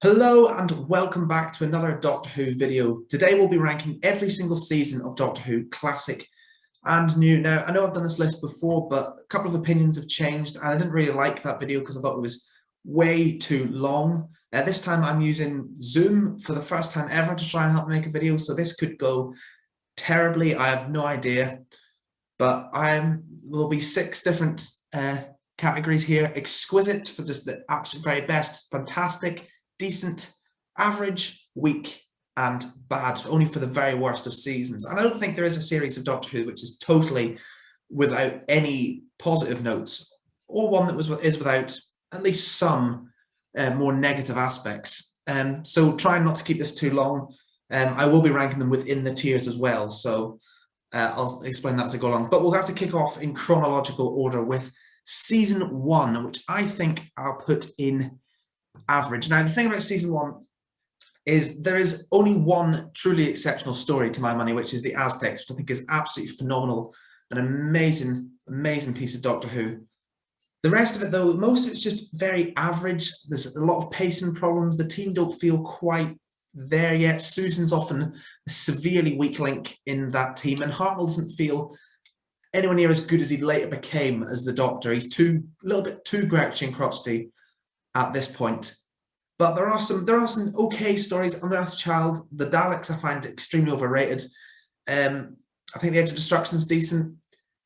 Hello and welcome back to another Doctor Who video. Today we'll be ranking every single season of Doctor Who, classic and new. Now, I know I've done this list before, but a couple of opinions have changed and I didn't really like that video because I thought it was way too long. This time I'm using Zoom for the first time ever to try and help make a video, so this could go terribly. I have no idea, but there'll be 6 different categories here. Exquisite for just the absolute very best, fantastic, decent, average, weak, and bad, only for the very worst of seasons. And I don't think there is a series of Doctor Who which is totally without any positive notes, or one that is without at least some more negative aspects. So trying not to keep this too long. I will be ranking them within the tiers as well, so I'll explain that as I go along. But we'll have to kick off in chronological order with season 1, which I think I'll put in average. Now, the thing about season 1 is there is only one truly exceptional story to my money, which is the Aztecs, which I think is absolutely phenomenal, an amazing, amazing piece of Doctor Who. The rest of it, though, most of it's just very average. There's a lot of pacing problems. The team don't feel quite there yet. Susan's often a severely weak link in that team, and Hartnell doesn't feel anywhere near as good as he later became as the Doctor. He's a little bit too grouchy and crotchety at this point. But there are some okay stories. Unearthed Child, the Daleks, I find extremely overrated. I think the Edge of Destruction is decent.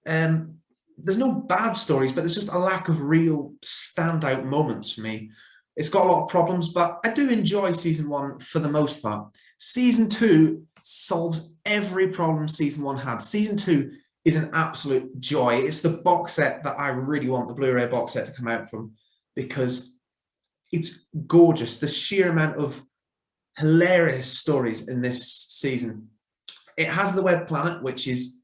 There's no bad stories, but there's just a lack of real standout moments for me. It's got a lot of problems, but I do enjoy season 1 for the most part. Season 2 solves every problem season 1 had. Season 2 is an absolute joy. It's the box set that I really want the Blu-ray box set to come out from, because it's gorgeous. The sheer amount of hilarious stories in this season. It has the Web Planet, which is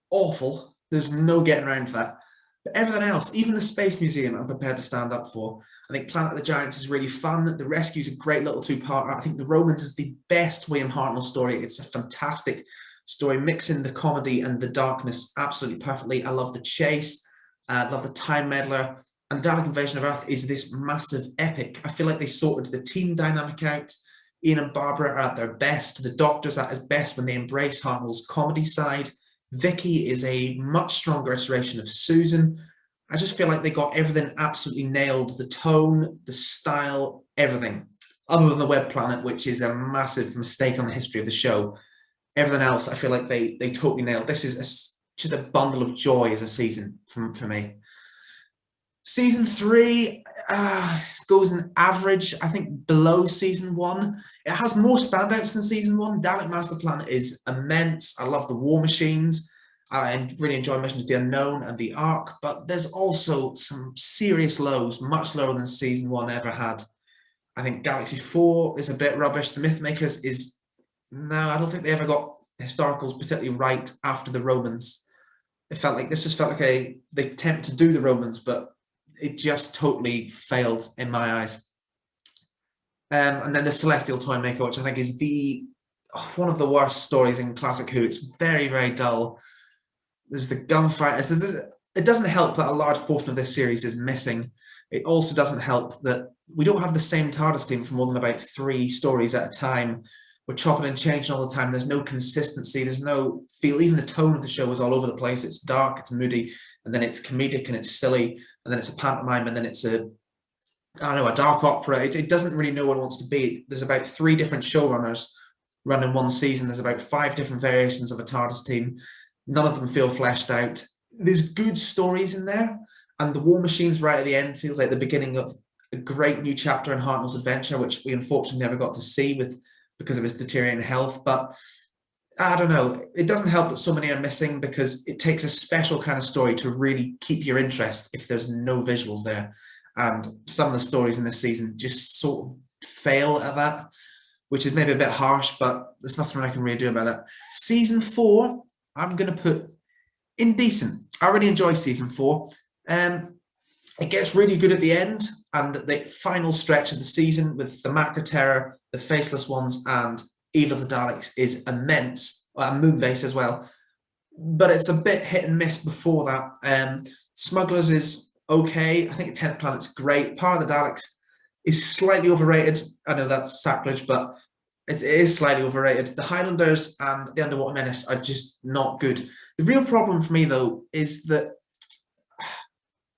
awful. There's no getting around that. But everything else, even the Space Museum, I'm prepared to stand up for. I think Planet of the Giants is really fun. The Rescue is a great little 2-parter. I think The Romans is the best William Hartnell story. It's a fantastic story, mixing the comedy and the darkness absolutely perfectly. I love The Chase. I love The Time Meddler. And Dalek Invasion of Earth is this massive epic. I feel like they sorted the team dynamic out. Ian and Barbara are at their best. The Doctor's at his best when they embrace Hartnell's comedy side. Vicky is a much stronger iteration of Susan. I just feel like they got everything absolutely nailed. The tone, the style, everything. Other than the Web Planet, which is a massive mistake on the history of the show. Everything else, I feel like they totally nailed. This is just a bundle of joy as a season for me. Season 3 goes an average, I think, below season 1. It has more standouts than season 1. Dalek Master Planet is immense. I love the War Machines. I really enjoy Missions of the Unknown and the Ark, but there's also some serious lows, much lower than season 1 ever had. I think Galaxy 4 is a bit rubbish. The Mythmakers no, I don't think they ever got historicals particularly right after the Romans. This just felt like they attempt to do the Romans, but it just totally failed in my eyes. And then the Celestial Toymaker, which I think is one of the worst stories in classic Who. It's very, very dull. There's the gunfight. It doesn't help that a large portion of this series is missing. It also doesn't help that we don't have the same TARDIS team for more than about 3 stories at a time. We're chopping and changing all the time. There's no consistency. There's no feel. Even the tone of the show is all over the place. It's dark, it's moody, and then it's comedic and it's silly, and then it's a pantomime, and then it's a dark opera. It doesn't really know what it wants to be. There's about 3 different showrunners running one season. There's about 5 different variations of a TARDIS team. None of them feel fleshed out. There's good stories in there, and the War Machines right at the end feels like the beginning of a great new chapter in Hartnell's adventure, which we unfortunately never got to see because of his deteriorating health. But I don't know, it doesn't help that so many are missing, because it takes a special kind of story to really keep your interest if there's no visuals there. And some of the stories in this season just sort of fail at that, which is maybe a bit harsh, but there's nothing I can really do about that. Season 4, I'm going to put indecent. I really enjoy season 4. It gets really good at the end, and the final stretch of the season with the Macra Terror, the Faceless Ones, and Evil of the Daleks is immense, and Moonbase as well. But it's a bit hit and miss before that. Smugglers is okay. I think 10th Planet's great. Power of the Daleks is slightly overrated. I know that's sacrilege, but it is slightly overrated. The Highlanders and the Underwater Menace are just not good. The real problem for me, though, is that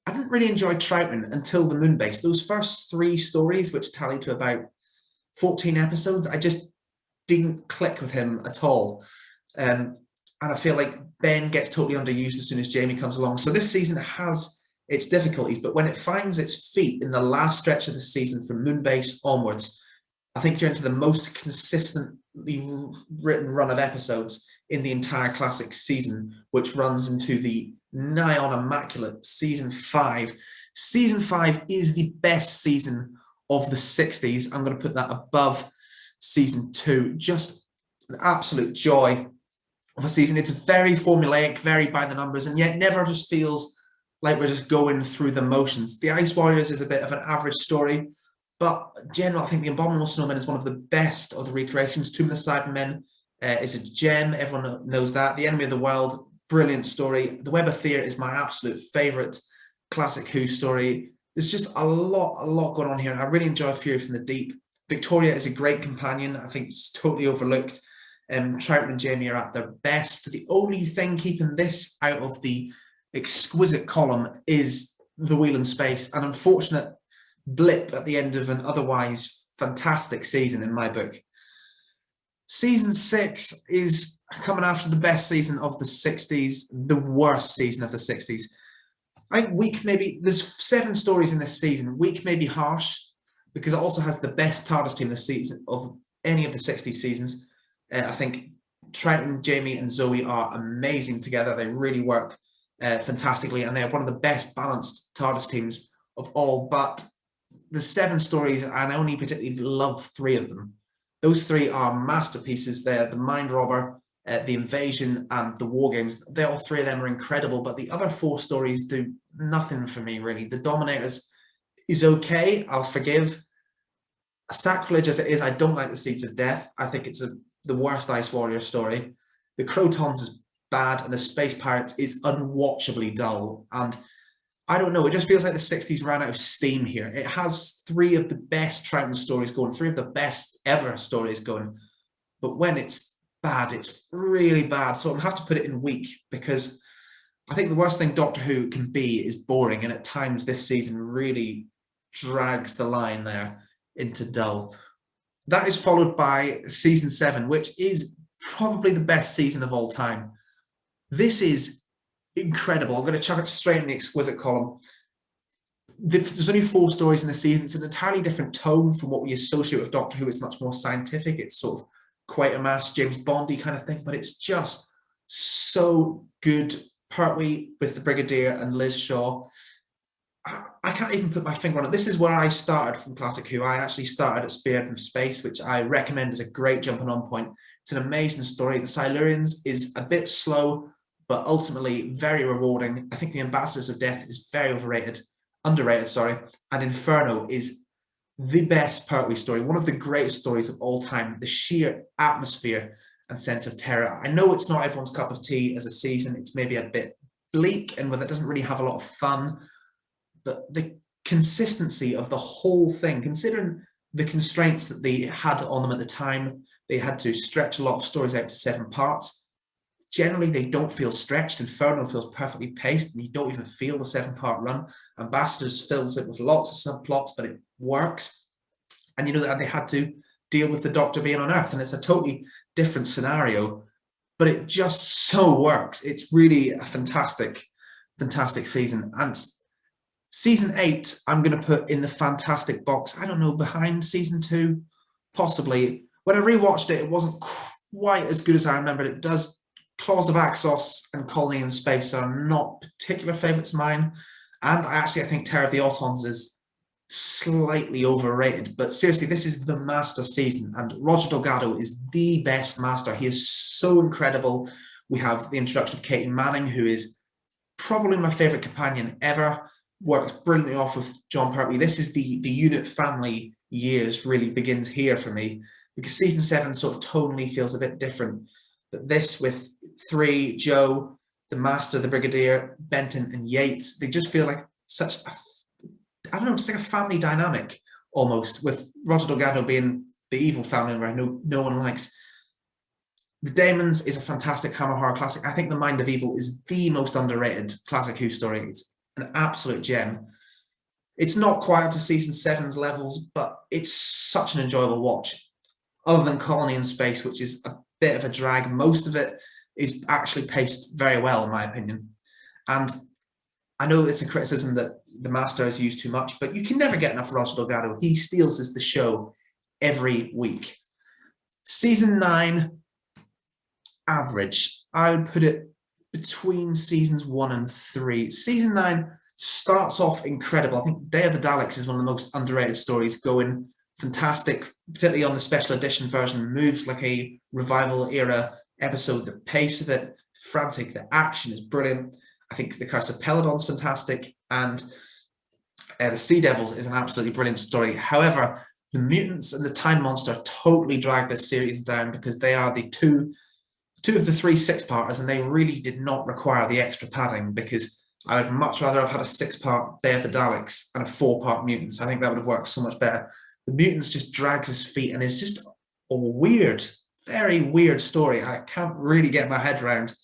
I didn't really enjoy Troutman until the Moonbase. Those first 3 stories, which tally to about 14 episodes, I just didn't click with him at all. And I feel like Ben gets totally underused as soon as Jamie comes along. So this season has its difficulties, but when it finds its feet in the last stretch of the season from Moonbase onwards, I think you're into the most consistently written run of episodes in the entire classic season, which runs into the nigh on immaculate season 5. Season 5 is the best season of the 60s. I'm going to put that above season 2. Just an absolute joy of a season. It's very formulaic, very by the numbers, and yet never just feels like we're just going through the motions. The Ice Warriors is a bit of an average story, but in general, I think The Abominable Snowman is one of the best of the recreations. Tomb of the Cybermen is a gem. Everyone knows that. The Enemy of the World, brilliant story. The Web of Fear is my absolute favourite classic Who story. There's just a lot going on here, and I really enjoy Fury from the Deep. Victoria is a great companion. I think it's totally overlooked. Troutman and Jamie are at their best. The only thing keeping this out of the exquisite column is the Wheel in Space, an unfortunate blip at the end of an otherwise fantastic season in my book. Season 6 is coming after the best season of the 60s, the worst season of the 60s. I think week maybe, there's 7 stories in this season. Week may be harsh because it also has the best TARDIS team this season of any of the 60s seasons. I think Troutman, Jamie and Zoe are amazing together. They really work fantastically, and they're one of the best balanced TARDIS teams of all. But the 7 stories, and I only particularly love 3 of them. Those 3 are masterpieces. They're The Mind Robber, The Invasion, and The War Games. They all 3 of them are incredible, but the other 4 stories do nothing for me, really. The Dominators is okay. I'll forgive. Sacrilege as it is, I don't like The Seeds of Death. I think it's the worst Ice Warrior story. The Crotons is bad, and The Space Pirates is unwatchably dull. And I don't know, it just feels like the 60s ran out of steam here. It has 3 of the best Troutman stories going, 3 of the best ever stories going. But when it's bad, it's really bad. So I'm going to have to put it in weak, because I think the worst thing Doctor Who can be is boring. And at times this season really drags the line there into dull. That is followed by season 7, which is probably the best season of all time. This is incredible. I'm going to chuck it straight in the exquisite column. There's only 4 stories in the season. It's an entirely different tone from what we associate with Doctor Who. It's much more scientific. It's sort of Quatermass, James Bondy kind of thing, but it's just so good. Pertwee with the Brigadier and Liz Shaw. I can't even put my finger on it. This is where I started from Classic Who. I actually started at Spearhead from Space, which I recommend as a great jumping on point. It's an amazing story. The Silurians is a bit slow, but ultimately very rewarding. I think The Ambassadors of Death is very underrated, and Inferno is the best Pertwee story, one of the greatest stories of all time. The sheer atmosphere and sense of terror. I know it's not everyone's cup of tea as a season. It's maybe a bit bleak and it doesn't really have a lot of fun, but the consistency of the whole thing, considering the constraints that they had on them at the time, they had to stretch a lot of stories out to 7 parts. Generally, they don't feel stretched. Inferno feels perfectly paced, and you don't even feel the 7-part run. Ambassadors fills it with lots of subplots, but it works. And you know that they had to deal with the Doctor being on Earth, and it's a totally different scenario, but it just so works. It's really a fantastic season. And season 8, I'm going to put in the fantastic box. I don't know, behind season 2, possibly. When I rewatched it, it wasn't quite as good as I remembered. It does. Claws of Axos and Colony in Space are not particular favourites of mine. And I think Terror of the Autons is slightly overrated. But seriously, this is the master season. And Roger Delgado is the best master. He is so incredible. We have the introduction of Katie Manning, who is probably my favourite companion ever. Works brilliantly off of John Pertwee. This is the unit family years really begins here for me, because season 7 sort of tonally feels a bit different. But this with 3, Joe, the Master, the Brigadier, Benton and Yates, they just feel like such a, I don't know, just like a family dynamic almost, with Roger Delgado being the evil family member no one likes. The Daemons is a fantastic Hammer horror classic. I think The Mind of Evil is the most underrated classic Who story. It's an absolute gem. It's not quite up to season 7's levels, but it's such an enjoyable watch. Other than Colony in Space, which is a bit of a drag, most of it is actually paced very well, in my opinion. And I know it's a criticism that the Master has used too much, but you can never get enough of Roger Delgado. He steals us the show every week. Season 9, average. I would put it between seasons 1 and 3. Season 9 starts off incredible. I think Day of the Daleks is one of the most underrated stories, going fantastic, particularly on the special edition version. Moves like a revival era episode. The pace of it, frantic. The action is brilliant. I think The Curse of Peladon's fantastic, and The Sea Devils is an absolutely brilliant story. However, the mutants and the Time Monster totally drag this series down because they are the two of the 3 6-parters, and they really did not require the extra padding, because I would much rather have had a 6-part Day of the Daleks and a 4-part Mutants. I think that would have worked so much better. The Mutants just drags his feet and is just a weird, very weird story. I can't really get my head around.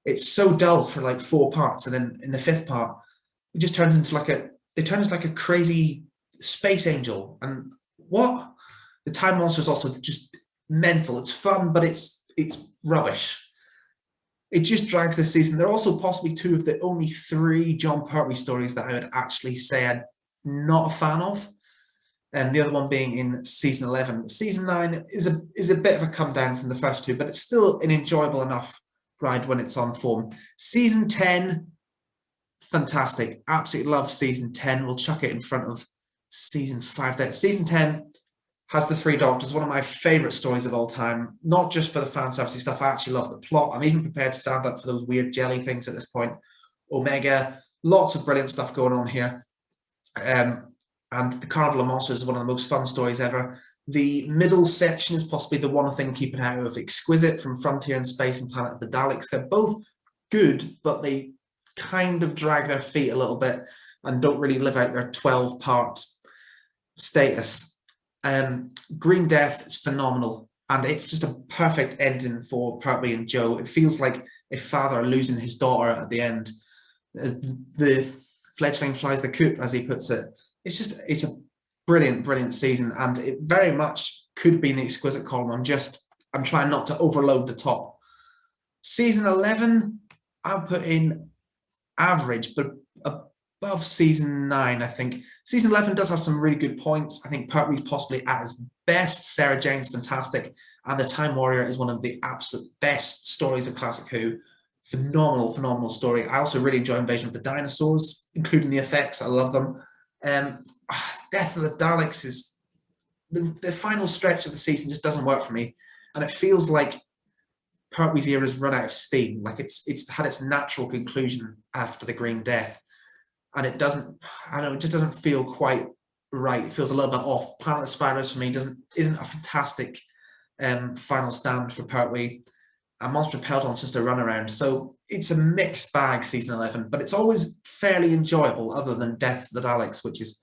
It's so dull for like 4 parts, and then in the 5th part, it just turns into like a crazy space angel. And what? The Time Monster is also just mental. It's fun, but it's rubbish. It just drags this season. They're also possibly 2 of the only 3 John Pertwee stories that I would actually say I'm not a fan of, and the other one being in season 11. Season 9 is a bit of a come down from the first 2, but it's still an enjoyable enough ride when it's on form. Season 10, fantastic. Absolutely love season 10. We'll chuck it in front of season 5 there. Season 10 has the 3 Doctors, one of my favourite stories of all time, not just for the fan servicey stuff. I actually love the plot. I'm even prepared to stand up for those weird jelly things at this point. Omega, lots of brilliant stuff going on here. And the Carnival of Monsters is one of the most fun stories ever. The middle section is possibly the one thing keeping out of Exquisite, from Frontier in Space and Planet of the Daleks. They're both good, but they kind of drag their feet a little bit and don't really live out their 12-part status. Green Death is phenomenal, and it's just a perfect ending for Pertwee and Joe. It feels like a father losing his daughter at the end. The fledgling flies the coop, as he puts it. It's a brilliant season, and it very much could be in the Exquisite column. I'm trying not to overload the top. Season 11, I'll put in average, but above season 9, I think. Season 11 does have some really good points. I think Pertwee's possibly at his best. Sarah Jane's fantastic, and The Time Warrior is one of the absolute best stories of Classic Who. Phenomenal story. I also really enjoy Invasion of the Dinosaurs, including the effects. I love them. Death of the Daleks is the final stretch of the season just doesn't work for me, and it feels like Pertwee's era has run out of steam. Like it's had its natural conclusion after the Green Death, and it doesn't. I don't know. It just doesn't feel quite right. It feels a little bit off. Planet of Spiders for me isn't a fantastic final stand for Pertwee. And Monster of Peladon's just a runaround. So it's a mixed bag, season 11, but it's always fairly enjoyable, other than Death of the Daleks, which is,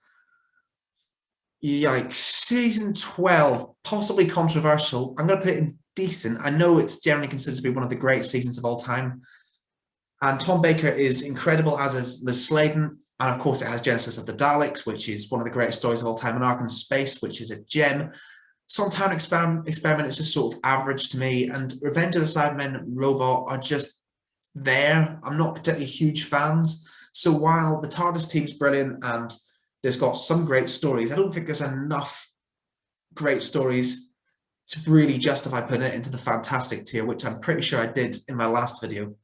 yikes. Season 12, possibly controversial. I'm going to put it in decent. I know it's generally considered to be one of the great seasons of all time. And Tom Baker is incredible, as is Liz Sladen. And of course, it has Genesis of the Daleks, which is one of the greatest stories of all time, and Ark in Space, which is a gem. Sontaran Experiment is just sort of average to me, and Revenge of the Cybermen Robot are just there. I'm not particularly huge fans. So while the TARDIS team's brilliant and there's got some great stories, I don't think there's enough great stories to really justify putting it into the fantastic tier, which I'm pretty sure I did in my last video.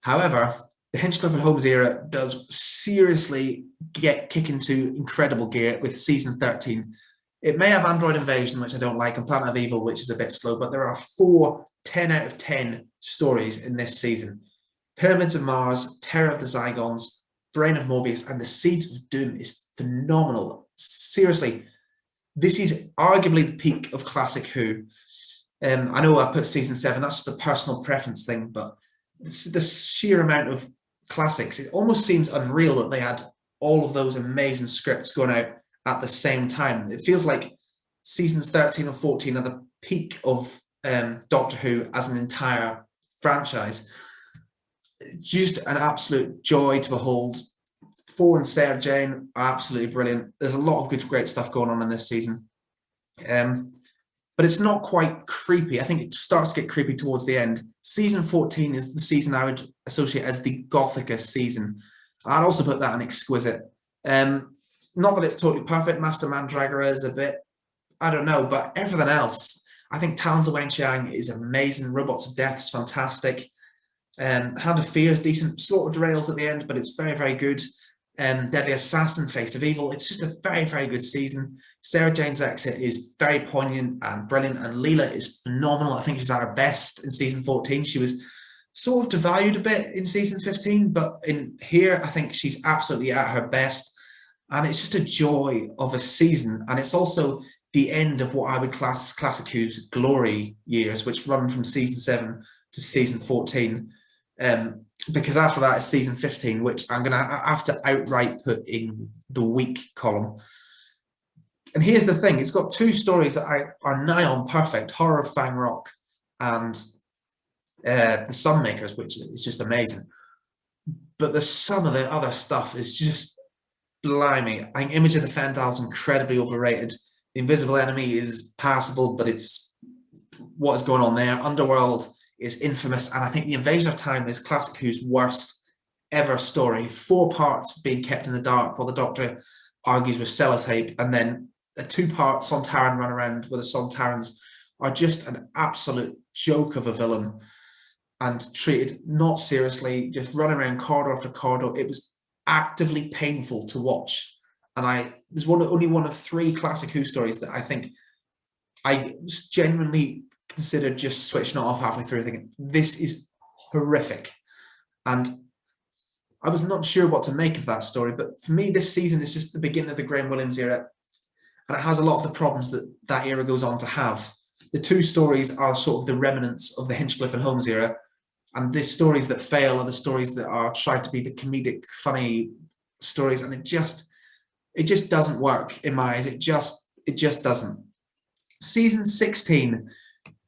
However, the Hinchcliffe and Holmes era does seriously kick into incredible gear with season 13. It may have Android Invasion, which I don't like, and Planet of Evil, which is a bit slow, but there are 4 10 out of 10 stories in this season. Pyramids of Mars, Terror of the Zygons, Brain of Mobius, and The Seeds of Doom is phenomenal. Seriously, this is arguably the peak of Classic Who. I know I put season 7, that's just a personal preference thing, but the sheer amount of classics, it almost seems unreal that they had all of those amazing scripts going out at the same time. It feels like seasons 13 and 14 are the peak of Doctor Who as an entire franchise. Just an absolute joy to behold. 4 and Sarah Jane are absolutely brilliant. There's a lot of good, great stuff going on in this season. But it's not quite creepy. I think it starts to get creepy towards the end. Season 14 is the season I would associate as the gothicest season. I'd also put that in exquisite. Not that it's totally perfect. Master Mandragora is a bit, I don't know, but everything else, I think Talons of Weng-Chiang is amazing. Robots of Death is fantastic. Hand of Fear is decent. Slaughter derails at the end, but it's very, very good. Deadly Assassin, Face of Evil, it's just a very, very good season. Sarah Jane's exit is very poignant and brilliant, and Leela is phenomenal. I think she's at her best in season 14. She was sort of devalued a bit in season 15, but in here, I think she's absolutely at her best. And it's just a joy of a season. And it's also the end of what I would class as Classic Who's glory years, which run from season 7 to season 14. Because after that is season 15, which I'm going to have to outright put in the weak column. And here's the thing, it's got 2 stories that are nigh on perfect, Horror of Fang Rock and The Sunmakers, which is just amazing. But some of the other stuff is just blimey. I think Image of the Fendal is incredibly overrated. The Invisible Enemy is passable, but it's what is going on there. Underworld is infamous, and I think The Invasion of Time is Classic Who's worst ever story. 4 parts being kept in the dark while the Doctor argues with Sellotape, and then a 2-part Sontaran run around where the Sontarans are just an absolute joke of a villain and treated not seriously, just running around corridor after corridor. It was actively painful to watch, and it was only one of 3 Classic Who stories that I think I genuinely considered just switching it off halfway through, thinking this is horrific. And I was not sure what to make of that story, but for me this season is just the beginning of the Graham Williams era, and it has a lot of the problems that era goes on to have. The 2 stories are sort of the remnants of the Hinchcliffe and Holmes era, and the stories that fail are the stories that are tried to be the comedic, funny stories, and it just doesn't work in my eyes. It just doesn't. Season 16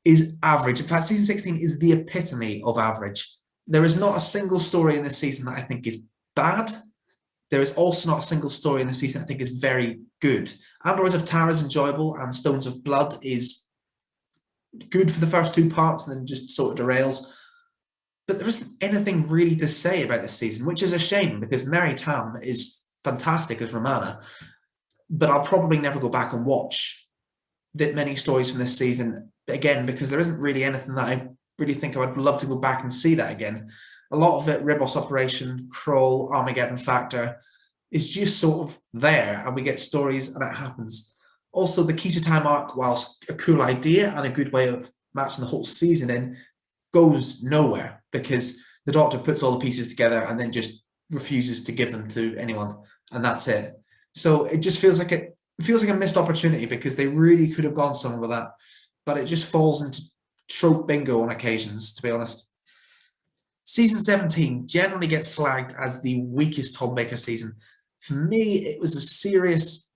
is average. In fact, season 16 is the epitome of average. There is not a single story in this season that I think is bad. There is also not a single story in this season I think is very good. Androids of Tara is enjoyable, and Stones of Blood is good for the first 2 parts and then just sort of derails. But there isn't anything really to say about this season, which is a shame, because Mary Tam is fantastic as Romana. But I'll probably never go back and watch that many stories from this season again, because there isn't really anything that I really think I would love to go back and see that again. A lot of it, Ribos Operation, Kroll, Armageddon Factor, is just sort of there, and we get stories and it happens. Also, the Key to Time arc, whilst a cool idea and a good way of matching the whole season in, goes nowhere, because the Doctor puts all the pieces together and then just refuses to give them to anyone, and that's it. So it just feels like a missed opportunity, because they really could have gone somewhere with that, but it just falls into trope bingo on occasions, to be honest. Season 17 generally gets slagged as the weakest Tom Baker season. For me, it was a serious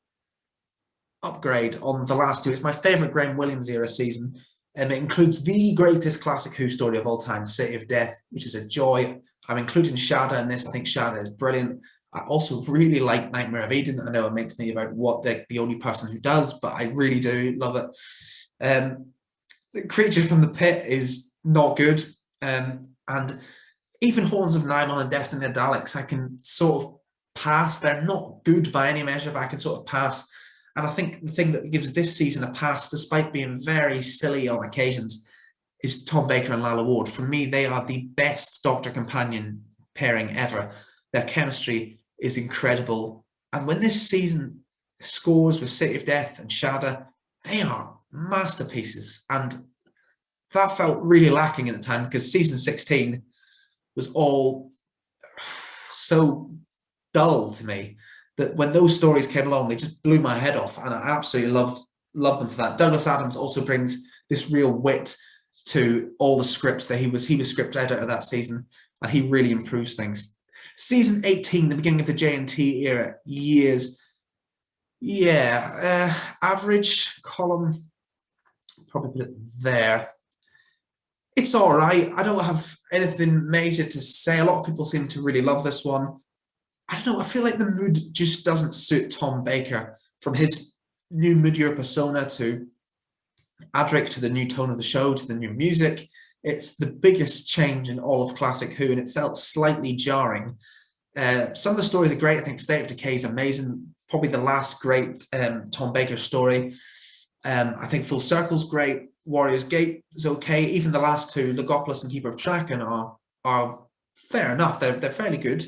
upgrade on the last 2. It's my favourite Graham Williams era season, and it includes the greatest Classic Who story of all time, City of Death, which is a joy. I'm including Shada in this. I think Shada is brilliant. I also really like Nightmare of Eden. I know it makes me about what the only person who does, but I really do love it. The Creature from the Pit is not good. And even Horns of Nymon and Destiny of Daleks, I can sort of pass. They're not good by any measure, but I can sort of pass. And I think the thing that gives this season a pass, despite being very silly on occasions, is Tom Baker and Lalla Ward. For me, they are the best Doctor Companion pairing ever. Their chemistry is incredible. And when this season scores with City of Death and Shada, they are masterpieces. And that felt really lacking at the time, because season 16 was all so dull to me that when those stories came along, they just blew my head off, and I absolutely love them for that. Douglas Adams also brings this real wit to all the scripts that he was script editor of that season, and he really improves things. Season 18, the beginning of the JNT era, years. Yeah, average column, probably put it there. It's all right. I don't have anything major to say. A lot of people seem to really love this one. I don't know. I feel like the mood just doesn't suit Tom Baker, from his new moodier persona to Adric to the new tone of the show to the new music. It's the biggest change in all of Classic Who, and it felt slightly jarring. Some of the stories are great. I think State of Decay is amazing. Probably the last great Tom Baker story. I think Full Circle's great. Warrior's Gate is okay. Even the last two, Logopolis and Keeper of Traken, are fair enough. They're fairly good.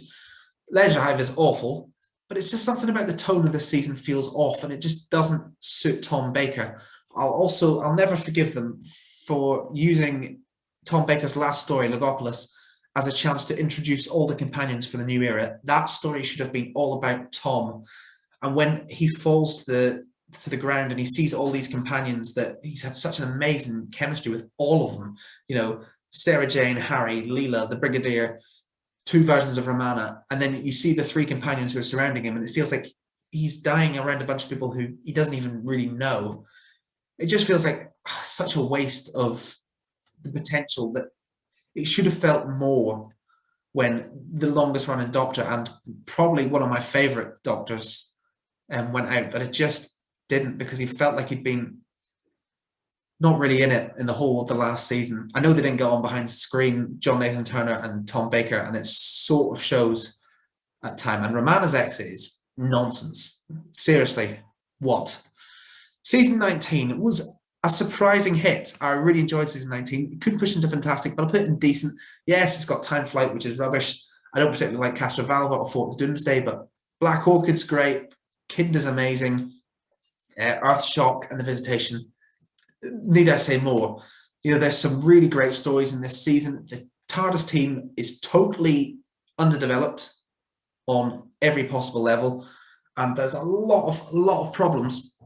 Leisure Hive is awful, but it's just something about the tone of the season feels off, and it just doesn't suit Tom Baker. I'll never forgive them for using Tom Baker's last story, Logopolis, as a chance to introduce all the companions for the new era. That story should have been all about Tom. And when he falls to the ground and he sees all these companions that he's had such an amazing chemistry with all of them, you know, Sarah Jane, Harry, Leela, the Brigadier, two versions of Romana, and then you see the three companions who are surrounding him, and it feels like he's dying around a bunch of people who he doesn't even really know. It just feels like such a waste of the potential that it should have felt more when the longest running Doctor and probably one of my favorite Doctors went out, but it just didn't, because he felt like he'd been not really in it in the whole of the last season. I know they didn't go on behind the screen, John Nathan Turner and Tom Baker, and it sort of shows at time. And Romana's exit is nonsense. Seriously, what? Season 19 was a surprising hit. I really enjoyed season 19. It couldn't push into fantastic, but I put it in decent. Yes, it's got Time Flight, which is rubbish. I don't particularly like Castrovalva or Fort of Doomsday, but Black Orchid's great. Kinder's amazing. Earthshock and The Visitation. Need I say more? You know, there's some really great stories in this season. The TARDIS team is totally underdeveloped on every possible level, and there's a lot of problems,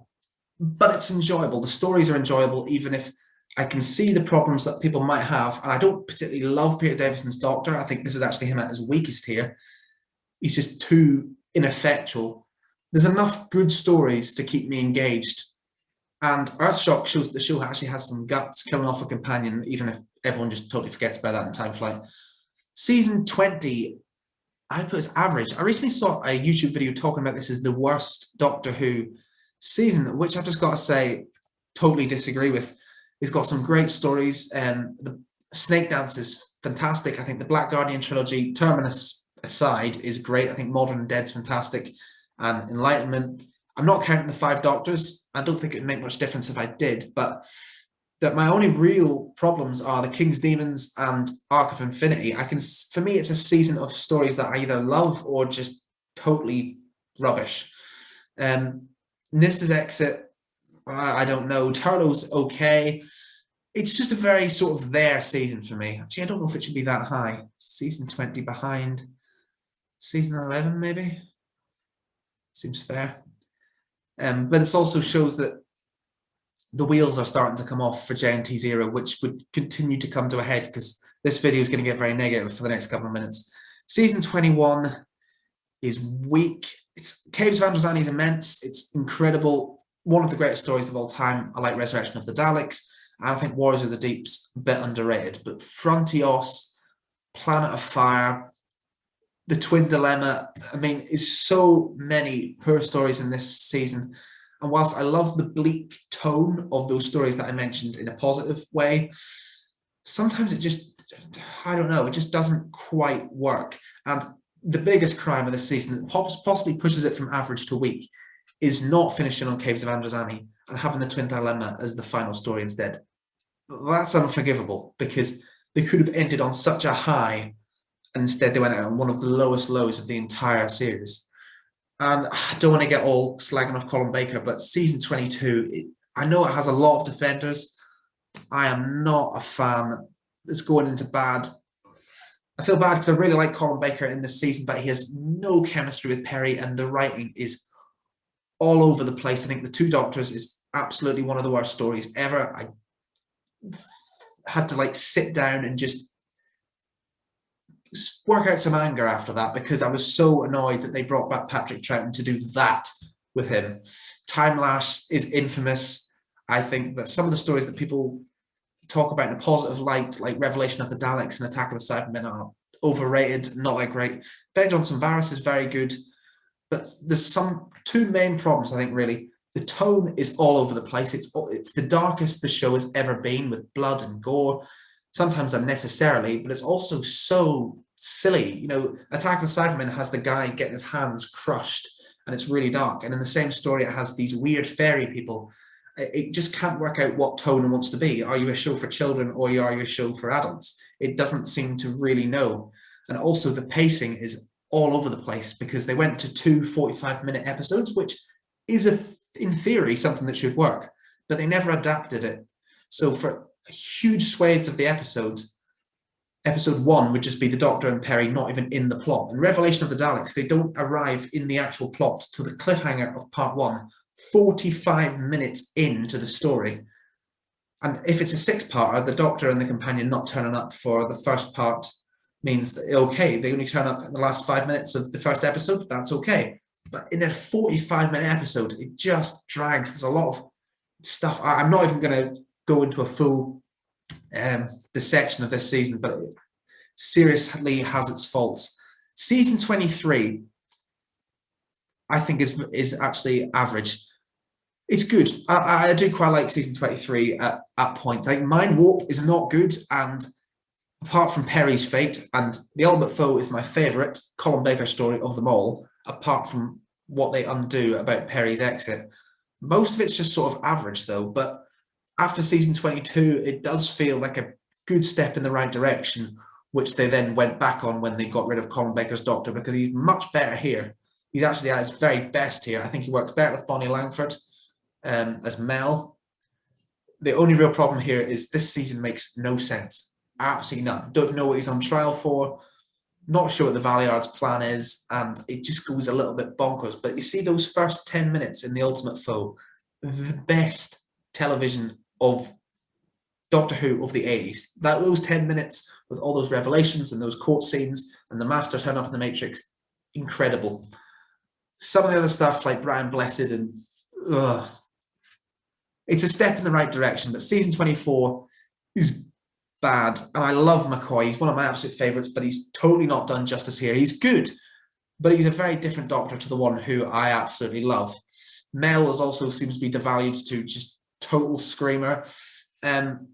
but it's enjoyable. The stories are enjoyable, even if I can see the problems that people might have. And I don't particularly love Peter Davison's Doctor. I think this is actually him at his weakest here. He's just too ineffectual. There's enough good stories to keep me engaged. And Earthshock shows that the show actually has some guts, killing off a companion, even if everyone just totally forgets about that in Time Flight. Season 20, I put as average. I recently saw a YouTube video talking about this as the worst Doctor Who season, which I've just got to say, totally disagree with. It's got some great stories. The Snake Dance is fantastic. I think the Black Guardian trilogy, Terminus aside, is great. I think Modern and Dead's fantastic. And Enlightenment. I'm not counting the Five Doctors. I don't think it would make much difference if I did, but that my only real problems are the King's Demons and Arc of Infinity. For me, it's a season of stories that I either love or just totally rubbish. Nista's exit, I don't know. Turlo's okay. It's just a very sort of there season for me. Actually, I don't know if it should be that high. Season 20 behind season 11, maybe? Seems fair. But it also shows that the wheels are starting to come off for JNT's era, which would continue to come to a head, because this video is going to get very negative for the next couple of minutes. Season 21 is weak. Caves of Androzani is immense. It's incredible. One of the greatest stories of all time. I like Resurrection of the Daleks. And I think Warriors of the Deep's a bit underrated. But Frontios, Planet of Fire, The Twin Dilemma, I mean, is so many poor stories in this season. And whilst I love the bleak tone of those stories that I mentioned in a positive way, sometimes it just, I don't know, it just doesn't quite work. And the biggest crime of this season that possibly pushes it from average to weak is not finishing on Caves of Androzani and having the Twin Dilemma as the final story instead. That's unforgivable, because they could have ended on such a high, and instead they went out on one of the lowest lows of the entire series. And I don't want to get all slagging off Colin Baker, but season 22, I know it has a lot of defenders. I am not a fan. It's going into bad. I feel bad because I really like Colin Baker in this season, but he has no chemistry with Perry, and the writing is all over the place. I think The Two Doctors is absolutely one of the worst stories ever. I had to sit down and just work out some anger after that, because I was so annoyed that they brought back Patrick Troughton to do that with him. Time Lash is infamous. I think that some of the stories that people talk about in a positive light, like Revelation of the Daleks and Attack of the Cybermen, are overrated, not that great. Veg on Varys is very good, but there's two main problems, I think, really. The tone is all over the place. It's the darkest the show has ever been, with blood and gore, sometimes unnecessarily, but it's also so silly. You know, Attack of the Cybermen has the guy getting his hands crushed, and it's really dark. And in the same story, it has these weird fairy people. It just can't work out what tone it wants to be. Are you a show for children, or are you a show for adults? It doesn't seem to really know. And also the pacing is all over the place, because they went to 2 45-minute episodes, which is, in theory, something that should work, but they never adapted it. So for huge swathes of the episodes, episode 1 would just be the Doctor and Perry not even in the plot. And Revelation of the Daleks, they don't arrive in the actual plot till the cliffhanger of part 1, 45 minutes into the story. And if it's a 6-parter, the Doctor and the companion not turning up for the first part means that, okay, they only turn up in the last 5 minutes of the first episode, that's okay. But in a 45-minute episode, it just drags. There's a lot of stuff. I'm not even going to go into a full dissection of this season, but it seriously has its faults. Season 23, I think, is actually average. It's good. I do quite like season 23 at points. Like, Mind Warp is not good, and apart from Perry's fate, and The Ultimate Foe is my favourite Colin Baker story of them all, apart from what they undo about Perry's exit. Most of it's just sort of average, though. But after season 22, it does feel like a good step in the right direction, which they then went back on when they got rid of Colin Baker's Doctor, because he's much better here. He's actually at his very best here. I think he works better with Bonnie Langford as Mel. The only real problem here is this season makes no sense. Absolutely none. Don't know what he's on trial for. Not sure what the Valeyard's plan is, and it just goes a little bit bonkers. But you see those first 10 minutes in The Ultimate Foe, the best television of Doctor Who of the 80s. Those 10 minutes with all those revelations and those court scenes and the Master turn up in the Matrix, incredible. Some of the other stuff, like Brian Blessed, and it's a step in the right direction, but season 24 is bad. And I love McCoy. He's one of my absolute favourites, but he's totally not done justice here. He's good, but he's a very different Doctor to the one who I absolutely love. Mel also seems to be devalued to just total screamer. And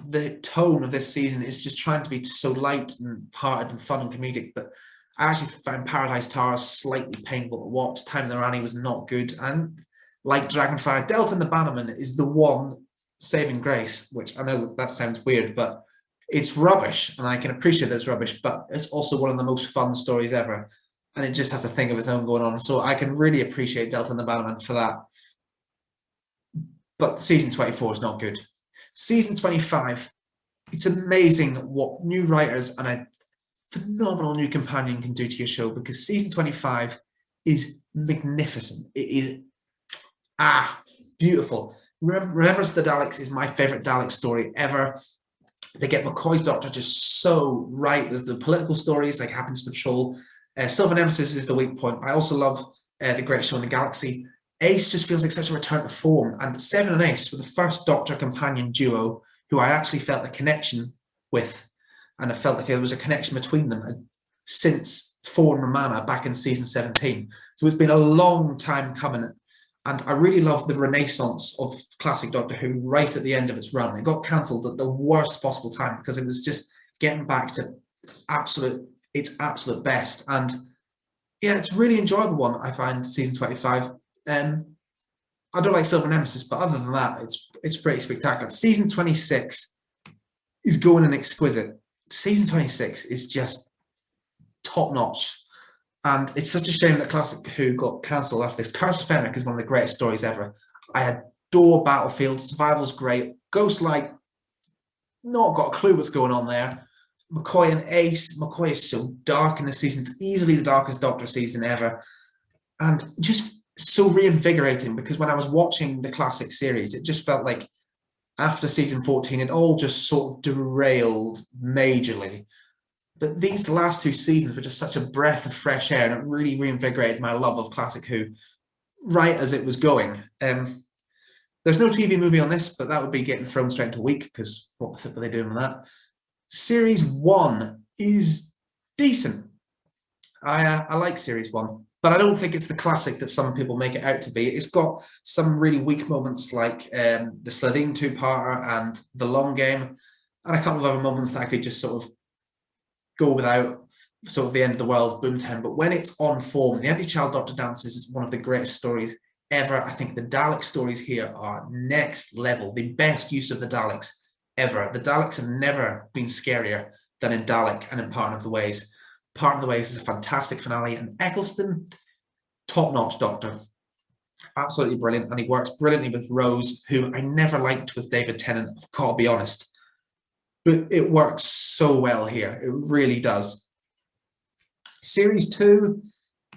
the tone of this season is just trying to be so light and hearted and fun and comedic, but I actually found Paradise Towers slightly painful to watch. Time in the Rani was not good. And like Dragonfire, Delta and the Bannerman is the one saving grace, which I know that sounds weird, but it's rubbish, and I can appreciate that it's rubbish, but it's also one of the most fun stories ever, and it just has a thing of its own going on, so I can really appreciate Delta and the Bannerman for that. But season 24 is not good. Season 25, it's amazing what new writers and a phenomenal new companion can do to your show, because season 25 is magnificent. It is beautiful. Remembrance of the Daleks is my favorite Dalek story ever. They get McCoy's Doctor just so right. There's the political stories like Happiness Patrol. Silver Nemesis is the weak point. I also love The Great Show in the Galaxy. Ace just feels like such a return to form, and Seven and Ace were the first Doctor companion duo who I actually felt a connection with, and I felt like there was a connection between them since Four and Romana back in season 17. So it's been a long time coming. And I really love the renaissance of classic Doctor Who right at the end of its run. It got cancelled at the worst possible time because it was just getting back to its absolute best. And yeah, it's a really enjoyable one, I find, season 25. I don't like Silver Nemesis, but other than that, it's pretty spectacular. Season 26 is going and exquisite. Season 26 is just top-notch. And it's such a shame that Classic Who got cancelled after this. Curse of Fenric is one of the greatest stories ever. I adore Battlefield. Survival's great. Ghostlight, not got a clue what's going on there. McCoy and Ace. McCoy is so dark in this season. It's easily the darkest Doctor season ever. And just so reinvigorating, because when I was watching the classic series, it just felt like after season 14, it all just sort of derailed majorly. But these last two seasons were just such a breath of fresh air, and it really reinvigorated my love of Classic Who. right as it was going. There's no TV movie on this, but that would be getting thrown straight into a week, because what the flip are they doing with that? Series 1 is decent. I like Series 1, but I don't think it's the classic that some people make it out to be. It's got some really weak moments, like the Slitheen two-parter and the Long Game, and a couple of other moments that I could just sort of go without, sort of the end of the world, Boomtown. But when it's on form, the Anti-Child Doctor Dances is one of the greatest stories ever. I think the Dalek stories here are next level, the best use of the Daleks ever. The Daleks have never been scarier than in Dalek and in Part of the Ways. Part of the Ways is a fantastic finale, and Eccleston, top-notch Doctor. Absolutely brilliant, and he works brilliantly with Rose, who I never liked with David Tennant, I've got to be honest. But it works so well here, it really does. Series 2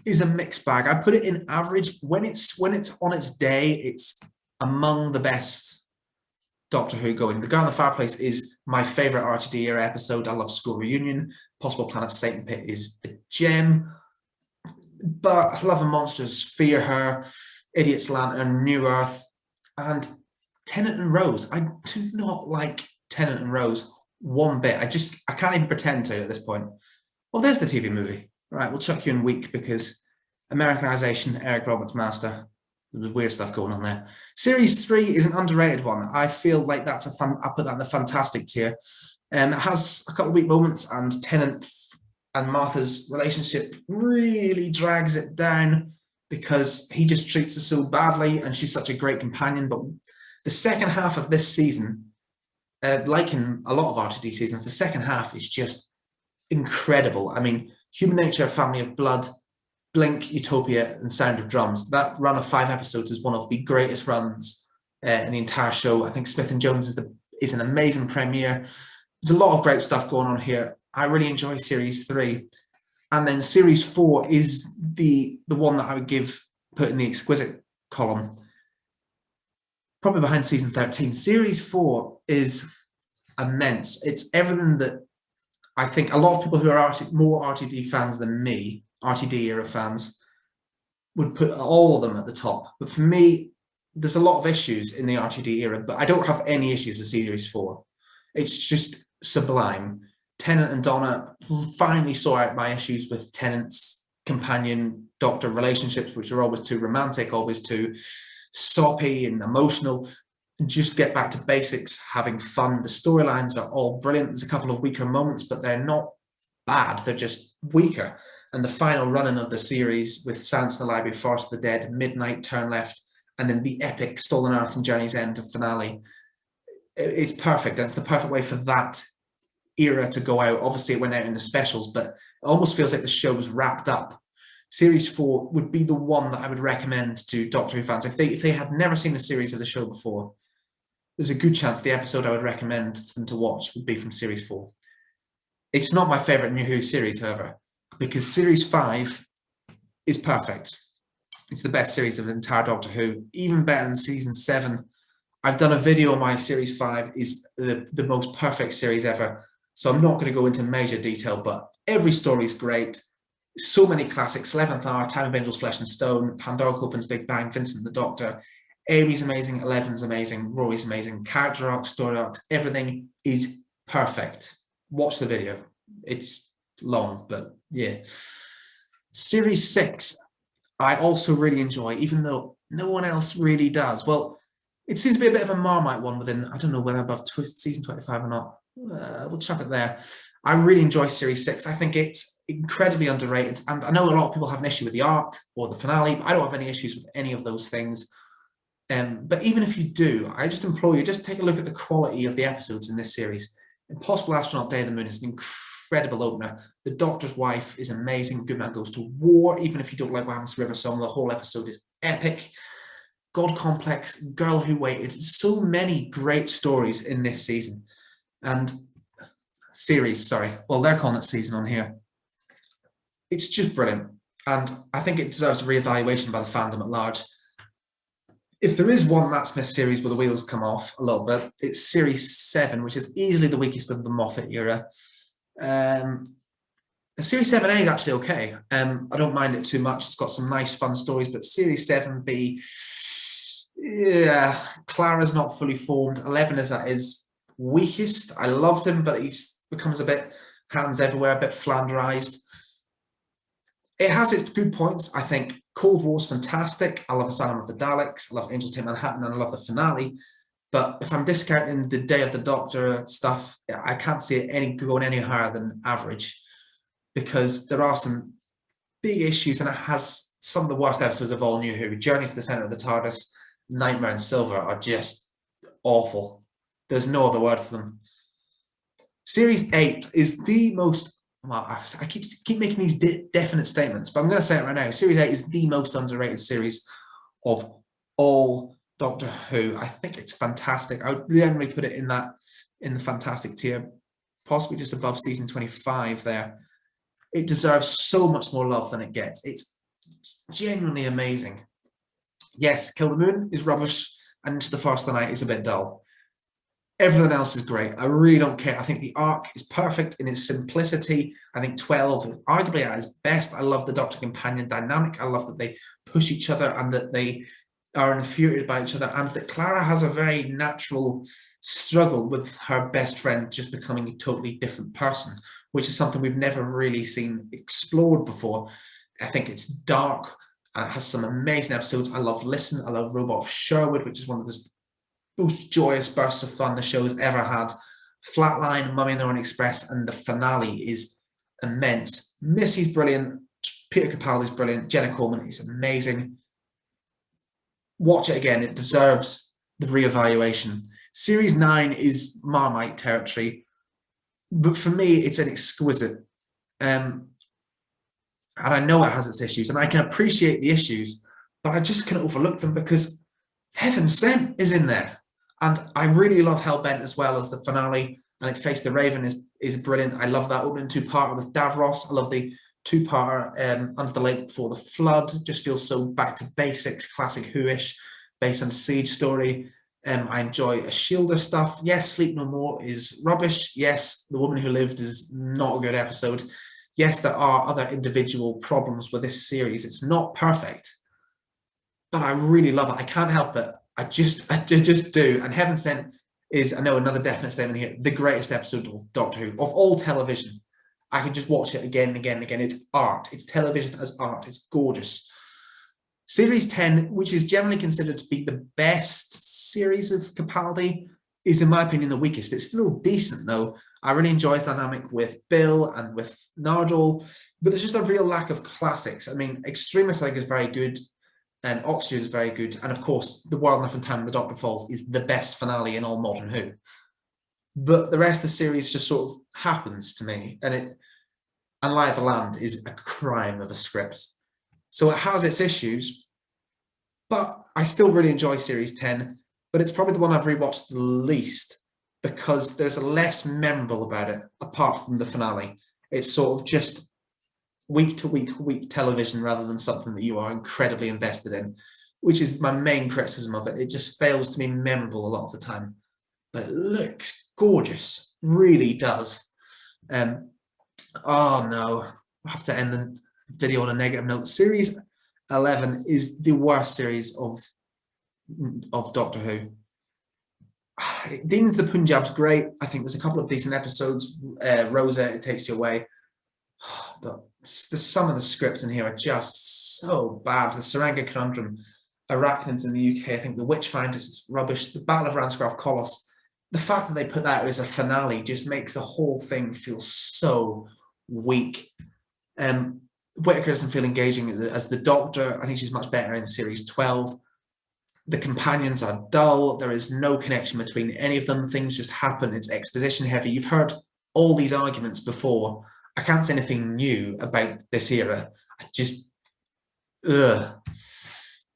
is a mixed bag. I put it in average. When it's on its day, it's among the best Doctor Who going. The Guy on the Fireplace is my favourite RTD era episode. I love School Reunion. Possible Planet Satan Pit is a gem. But Love and Monsters, Fear Her, Idiot's Lantern, New Earth, and Tennant and Rose. I do not like Tennant and Rose one bit. I can't even pretend to at this point. Well, there's the TV movie. Right, we'll chuck you in weak because Americanization, Eric Roberts Master. There's weird stuff going on there. Series 3 is an underrated one. I feel like that's I put that in the fantastic tier. It has a couple of weak moments, and Tennant and Martha's relationship really drags it down because he just treats her so badly, and she's such a great companion. But the second half of this season, like in a lot of RTD seasons, the second half is just incredible. I mean, Human Nature, Family of Blood, Blink, Utopia, and Sound of Drums. That run of 5 episodes is one of the greatest runs in the entire show. I think Smith and Jones is an amazing premiere. There's a lot of great stuff going on here. I really enjoy Series 3. And then Series 4 is the one that I would put in the exquisite column, probably behind Season 13. Series 4 is immense. It's everything that I think a lot of people who are more RTD fans than me, RTD era fans, would put all of them at the top. But for me, there's a lot of issues in the RTD era, but I don't have any issues with Series 4. It's just sublime. Tennant and Donna finally saw out my issues with Tennant's companion-doctor relationships, which are always too romantic, always too soppy and emotional. Just get back to basics, having fun. The storylines are all brilliant. There's a couple of weaker moments, but they're not bad. They're just weaker. And the final running of the series with Silence in the Library, Forest of the Dead, Midnight, Turn Left, and then the epic Stolen Earth and Journey's End finale. It's perfect. And it's the perfect way for that era to go out. Obviously, it went out in the specials, but it almost feels like the show was wrapped up. Series 4 would be the one that I would recommend to Doctor Who fans. If they had never seen a series of the show before, there's a good chance the episode I would recommend them to watch would be from Series 4. It's not my favourite New Who series, however, because Series 5 is perfect. It's the best series of the entire Doctor Who, even better than Season 7. I've done a video on my Series 5 is the most perfect series ever, so I'm not going to go into major detail, but every story is great. So many classics: 11th Hour, Time of Angels, Flesh and Stone, Pandora Opens, Big Bang, Vincent the Doctor. Amy's amazing, Eleven's amazing, Rory's amazing, character arcs, story arcs, everything is perfect. Watch the video. It's long, but yeah. Series 6, I also really enjoy, even though no one else really does. Well, it seems to be a bit of a Marmite one within, I don't know whether above season 25 or not. We'll chuck it there. I really enjoy Series 6. I think it's incredibly underrated. And I know a lot of people have an issue with the arc or the finale, but I don't have any issues with any of those things. But even if you do, I just implore you, just take a look at the quality of the episodes in this series. Impossible Astronaut, Day of the Moon is an incredible opener. The Doctor's Wife is amazing. Goodman Goes to War, even if you don't like Wilderness River Song, the whole episode is epic. God Complex, Girl Who Waited, so many great stories in this season. And series, sorry. Well, they're calling it season on here. It's just brilliant. And I think it deserves a reevaluation by the fandom at large. If there is one Matt Smith series where the wheels come off a little bit, it's Series 7, which is easily the weakest of the Moffat era. There's Series 7A is actually okay. I don't mind it too much. It's got some nice, fun stories, but Series 7B, yeah, Clara's not fully formed. 11 is at his weakest. I loved him, but he's becomes a bit hands everywhere, a bit flanderized. It has its good points. I think Cold War's fantastic. I love Asylum of the Daleks. I love Angels Take Manhattan, and I love the finale. But if I'm discounting the Day of the Doctor stuff, I can't see it going any higher than average, because there are some big issues, and it has some of the worst episodes of All New Who. Journey to the Centre of the TARDIS, Nightmare and Silver are just awful. There's no other word for them. Series 8 is the most, well, I keep making these definite statements, but I'm going to say it right now. Series 8 is the most underrated series of all Doctor Who. I think it's fantastic. I would generally put it in the fantastic tier, possibly just above season 25 there. It deserves so much more love than it gets. It's genuinely amazing. Yes, Kill the Moon is rubbish, and Into the Forest of the Night is a bit dull. Everything else is great. I really don't care. I think the arc is perfect in its simplicity. I think 12 is arguably at its best. I love the Doctor Companion dynamic. I love that they push each other and that they are infuriated by each other, and that Clara has a very natural struggle with her best friend just becoming a totally different person, which is something we've never really seen explored before. I think it's dark, and it has some amazing episodes. I love Listen. I love Robot of Sherwood, which is one of the most joyous bursts of fun the show has ever had. Flatline, Mummy and the Orient Express, and the finale is immense. Missy's brilliant. Peter Capaldi's brilliant. Jenna Coleman is amazing. Watch it again. It deserves the reevaluation. Series 9 is Marmite territory, but for me, it's an exquisite. And I know it has its issues, and I can appreciate the issues, but I just can't overlook them because Heaven Sent is in there. And I really love Hellbent as well as the finale. I think Face the Raven is brilliant. I love that opening two-parter with Davros. I love the two-parter Under the Lake Before the Flood. Just feels so back to basics, classic Who-ish, Base Under Siege story. I enjoy Shielder stuff. Yes, Sleep No More is rubbish. Yes, The Woman Who Lived is not a good episode. Yes, there are other individual problems with this series. It's not perfect, but I really love it. I can't help it. I just do. And Heaven Sent is, I know, another definite statement here, the greatest episode of Doctor Who, of all television. I can just watch it again and again and again. It's art. It's television as art. It's gorgeous. Series 10, which is generally considered to be the best series of Capaldi, is, in my opinion, the weakest. It's still decent, though. I really enjoy his dynamic with Bill and with Nardole, but there's just a real lack of classics. I mean, Extremis League is very good, and Oxygen is very good, and of course, The World Enough in Time and The Doctor Falls is the best finale in all modern Who. But the rest of the series just sort of happens to me, and Light of the Land is a crime of a script. So it has its issues, but I still really enjoy Series 10, but it's probably the one I've rewatched the least because there's less memorable about it, apart from the finale. It's sort of just week to week television rather than something that you are incredibly invested in, which is my main criticism of it. It just fails to be memorable a lot of the time, but it looks gorgeous, really does. Oh no, I have to end the video on a negative note. Series 11 is the worst series of Doctor Who. Demons of the Punjab's great. I think there's a couple of decent episodes. Rosa, It Takes You Away. But some of the scripts in here are just so bad. The Saranga Conundrum, Arachnids in the UK, I think The Witchfinders is rubbish. The Battle of Ranscroft Colossus, the fact that they put that as a finale just makes the whole thing feel so weak. Whittaker doesn't feel engaging as the Doctor. I think she's much better in Series 12. The companions are dull. There is no connection between any of them. Things just happen. It's exposition heavy. You've heard all these arguments before. I can't say anything new about this era. I just,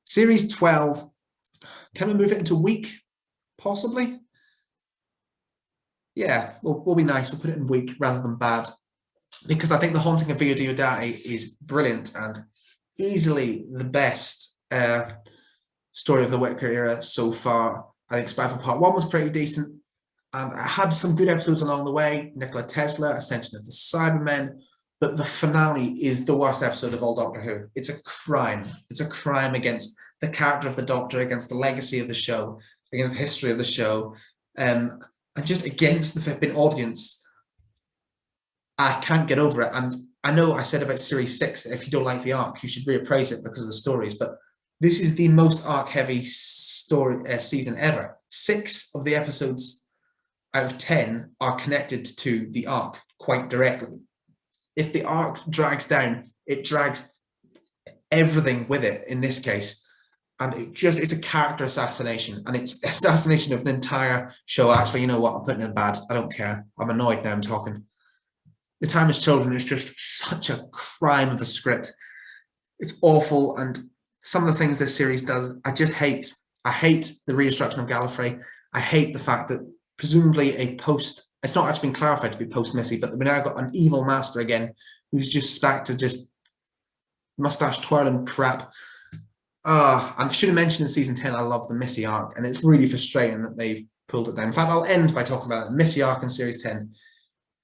Series 12, can we move it into week? Possibly? Yeah, we'll be nice. We'll put it in week rather than bad. Because I think The Haunting of Via Diodati is brilliant and easily the best story of the Whittaker era so far. I think Spyfall Part 1 was pretty decent. And I had some good episodes along the way. Nikola Tesla, Ascension of the Cybermen, but the finale is the worst episode of all Doctor Who. It's a crime. It's a crime against the character of the Doctor, against the legacy of the show, against the history of the show, and just against the flipping audience. I can't get over it. And I know I said about Series 6, if you don't like the arc, you should reappraise it because of the stories, but this is the most arc-heavy story season ever. 6 of the episodes out of 10 are connected to the arc quite directly. If the arc drags down, it drags everything with it in this case. And it's a character assassination, and it's assassination of an entire show. Actually, you know what? I'm putting it in bad. I don't care. I'm annoyed now I'm talking. The Time as Children is just such a crime of a script. It's awful, and some of the things this series does, I just hate. I hate the redestruction of Gallifrey. I hate the fact that presumably it's not actually been clarified to be post-Missy, but we now got an evil master again who's just back to just mustache twirling crap. I should have mentioned in season 10, I love the Missy arc, and it's really frustrating that they've pulled it down. In fact, I'll end by talking about it. The Missy arc in series 10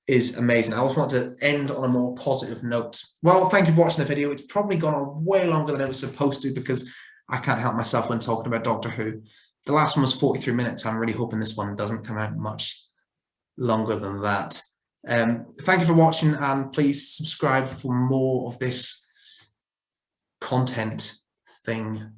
is amazing. I always want to end on a more positive note. Well, thank you for watching the video. It's probably gone on way longer than it was supposed to because I can't help myself when talking about Doctor Who. The last one was 43 minutes. I'm really hoping this one doesn't come out much longer than that. Thank you for watching, and please subscribe for more of this content thing.